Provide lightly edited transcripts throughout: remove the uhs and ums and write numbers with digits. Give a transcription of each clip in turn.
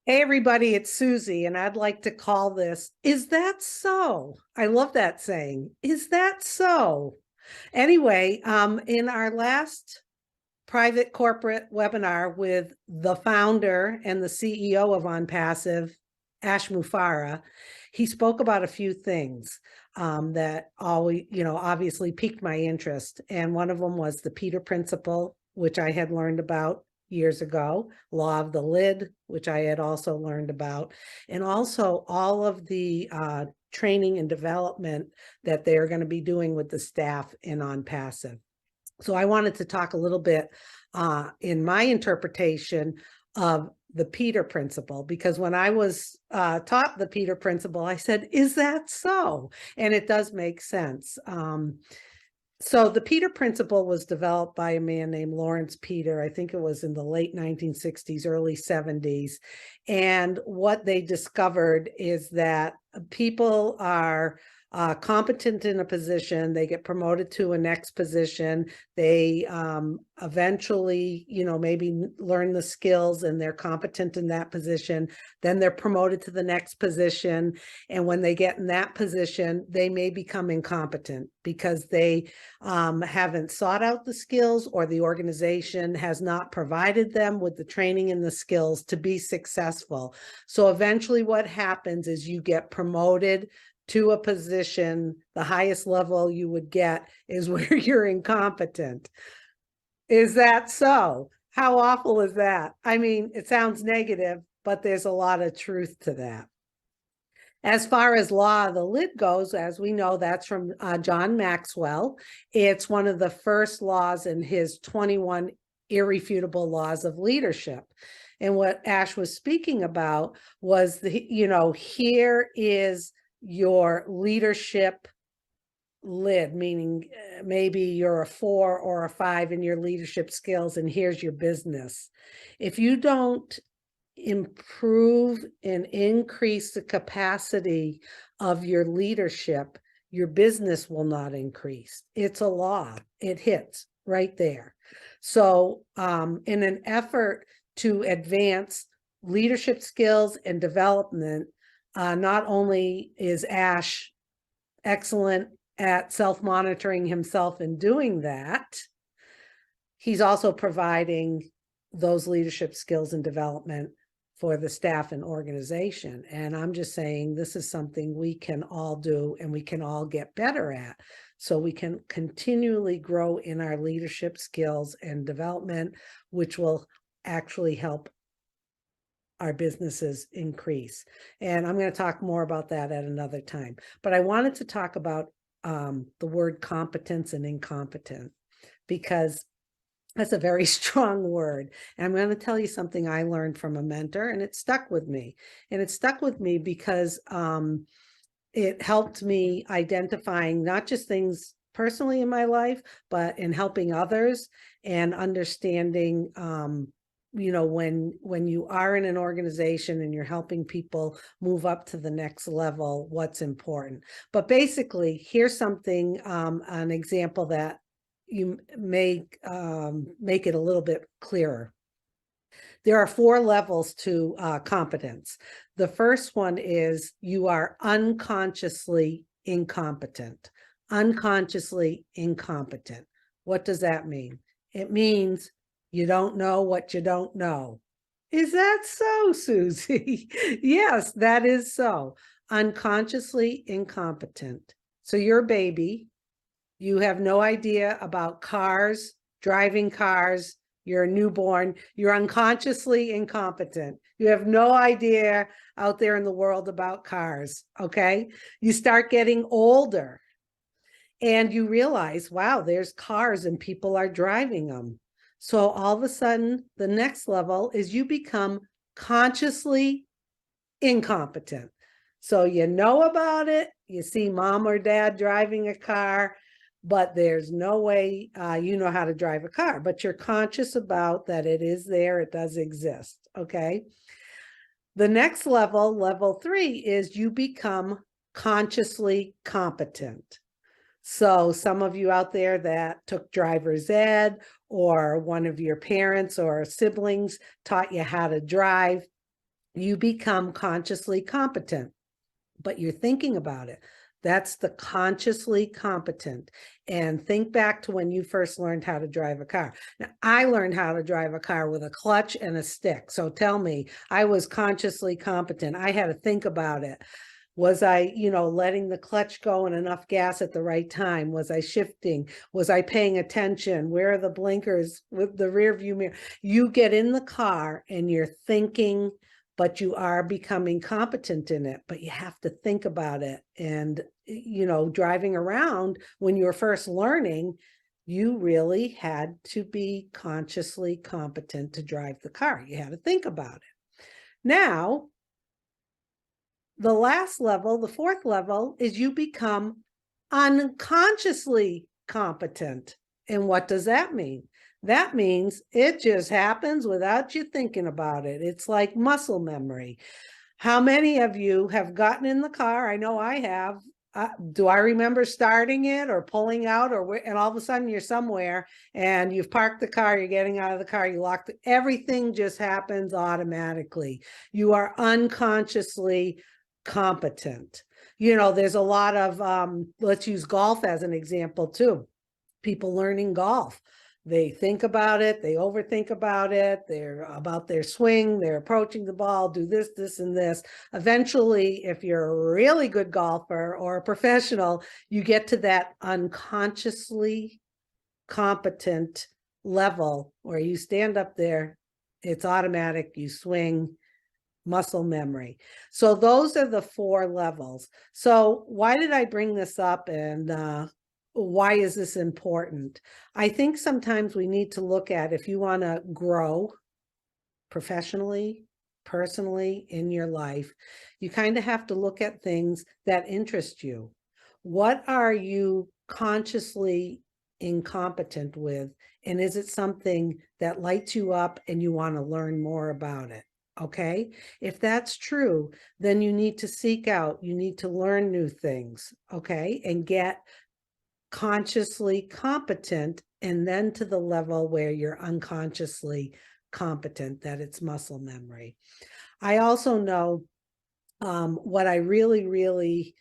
Hey everybody, it's Susie, and I'd like to call this, Is That So? I love that saying. Is that so? Anyway, in our last private corporate webinar with the founder and the CEO of OnPassive, Ash Mufarah, he spoke about a few things that always, obviously piqued my interest. And one of them was the Peter Principle, which I had learned about years ago, law of the lid, which I had also learned about, and also all of the training and development that they're going to be doing with the staff in OnPassive. So I wanted to talk a little bit in my interpretation of the Peter Principle, because when I was taught the Peter Principle, I said, is that so? And it does make sense. So the Peter Principle was developed by a man named Lawrence Peter. I think it was in the late 1960s, early 70s. And what they discovered is that people are competent in a position, they get promoted to a next position, they eventually, maybe learn the skills and they're competent in that position, then they're promoted to the next position. And when they get in that position, they may become incompetent because they haven't sought out the skills, or the organization has not provided them with the training and the skills to be successful. So eventually what happens is you get promoted to a position, the highest level you would get is where you're incompetent. Is that so? How awful is that? I mean, it sounds negative, but there's a lot of truth to that. As far as law of the lid goes, as we know, that's from John Maxwell. It's one of the first laws in his 21 irrefutable laws of leadership. And what Ash was speaking about was here is your leadership lid, meaning maybe you're a 4 or a 5 in your leadership skills, and here's your business. If you don't improve and increase the capacity of your leadership, your business will not increase. It's a law. It hits right there. So in an effort to advance leadership skills and development, not only is Ash excellent at self-monitoring himself and doing that, he's also providing those leadership skills and development for the staff and organization. And I'm just saying this is something we can all do and we can all get better at, so we can continually grow in our leadership skills and development, which will actually help our businesses increase. And I'm going to talk more about that at another time. But I wanted to talk about the word competence and incompetent, because that's a very strong word. And I'm going to tell you something I learned from a mentor, and it stuck with me. And it stuck with me because it helped me identifying not just things personally in my life, but in helping others and understanding when you are in an organization and you're helping people move up to the next level, what's important. But basically, here's something, an example that you may make it a little bit clearer. There are 4 levels to competence. The first one is you are unconsciously incompetent. Unconsciously incompetent. What does that mean? It means you don't know what you don't know. Is that so, Susie? Yes, that is so. Unconsciously incompetent. So you're a baby. You have no idea about cars, driving cars. You're a newborn. You're unconsciously incompetent. You have no idea out there in the world about cars, okay? You start getting older and you realize, wow, there's cars and people are driving them. So all of a sudden, the next level is you become consciously incompetent. So you know about it, you see mom or dad driving a car, but there's no way you know how to drive a car, but you're conscious about that it is there, it does exist, okay? The next level, level 3, is you become consciously competent. So some of you out there that took driver's ed, or one of your parents or siblings taught you how to drive, You become consciously competent, but you're thinking about it. That's the consciously competent. And think back to when you first learned how to drive a car. Now, I learned how to drive a car with a clutch and a stick. So tell me, I was consciously competent. I had to think about it. Was I, letting the clutch go and enough gas at the right time? Was I shifting? Was I paying attention? Where are the blinkers with the rear view mirror? You get in the car and you're thinking, but you are becoming competent in it, but you have to think about it. And, driving around when you were first learning, you really had to be consciously competent to drive the car. You had to think about it. Now, the last level, the fourth level, is you become unconsciously competent. And what does that mean? That means it just happens without you thinking about it. It's like muscle memory. How many of you have gotten in the car? I know I have. Do I remember starting it or pulling out and all of a sudden you're somewhere and you've parked the car, you're getting out of the car, you locked it. Everything just happens automatically. You are unconsciously competent. There's a lot of, let's use golf as an example too. People learning golf. They think about it, they overthink about it, they're about their swing, they're approaching the ball, do this, this, and this. Eventually, if you're a really good golfer or a professional, you get to that unconsciously competent level where you stand up there, it's automatic, you swing, muscle memory. So those are the 4 levels. So why did I bring this up, and why is this important? I think sometimes we need to look at, if you want to grow professionally, personally in your life, you kind of have to look at things that interest you. What are you consciously incompetent with? And is it something that lights you up and you want to learn more about it? Okay. If that's true, then you need to seek out, you need to learn new things. Okay. And get consciously competent, and then to the level where you're unconsciously competent, that it's muscle memory. I also know what I really, really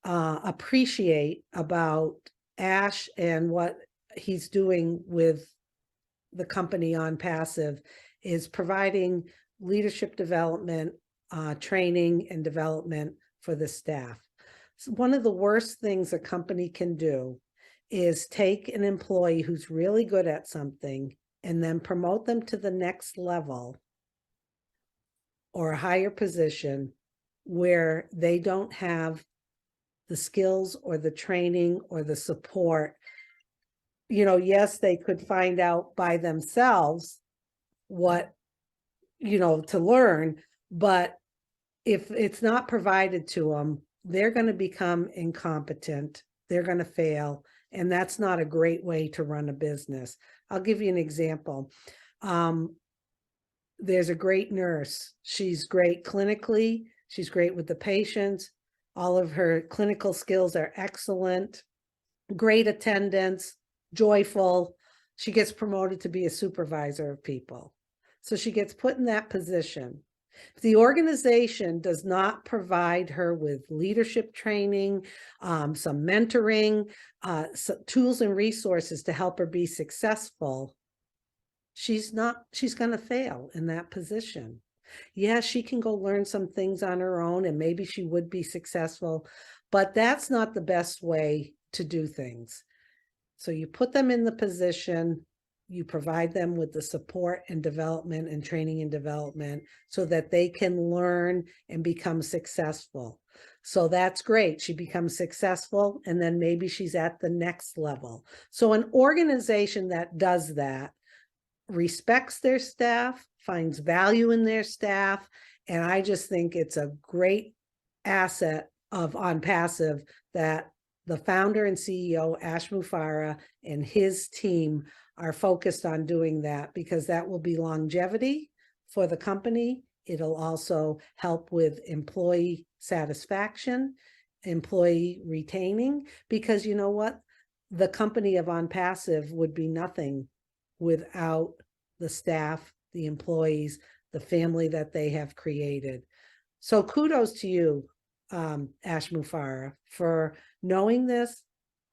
appreciate about Ash and what he's doing with the company OnPassive is providing leadership development, training and development for the staff. So one of the worst things a company can do is take an employee who's really good at something and then promote them to the next level or a higher position where they don't have the skills or the training or the support. Yes, they could find out by themselves what, to learn, but if it's not provided to them, they're going to become incompetent, they're going to fail, and that's not a great way to run a business. I'll give you an example. There's a great nurse. She's great clinically, she's great with the patients, all of her clinical skills are excellent, great attendance, joyful. She gets promoted to be a supervisor of people. So she gets put in that position. The organization does not provide her with leadership training, some mentoring, some tools and resources to help her be successful. She's going to fail in that position. Yeah, she can go learn some things on her own and maybe she would be successful, but that's not the best way to do things. So you put them in the position, you provide them with the support and development and training and development so that they can learn and become successful. So that's great. She becomes successful and then maybe she's at the next level. So an organization that does that respects their staff, finds value in their staff, and I just think it's a great asset of OnPassive that the founder and CEO, Ash Mufareh, and his team are focused on doing that, because that will be longevity for the company. It'll also help with employee satisfaction, employee retaining, because you know what? The company of OnPassive would be nothing without the staff, the employees, the family that they have created. So kudos to you, Ash Mufareh, for knowing this,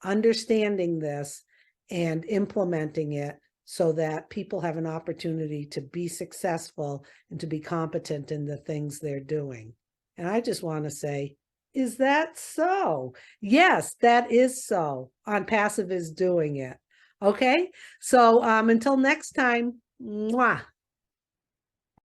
understanding this, and implementing it so that people have an opportunity to be successful and to be competent in the things they're doing. And I just want to say, is that so? Yes, that is so. OnPassive is doing it. Okay, so until next time, mwah.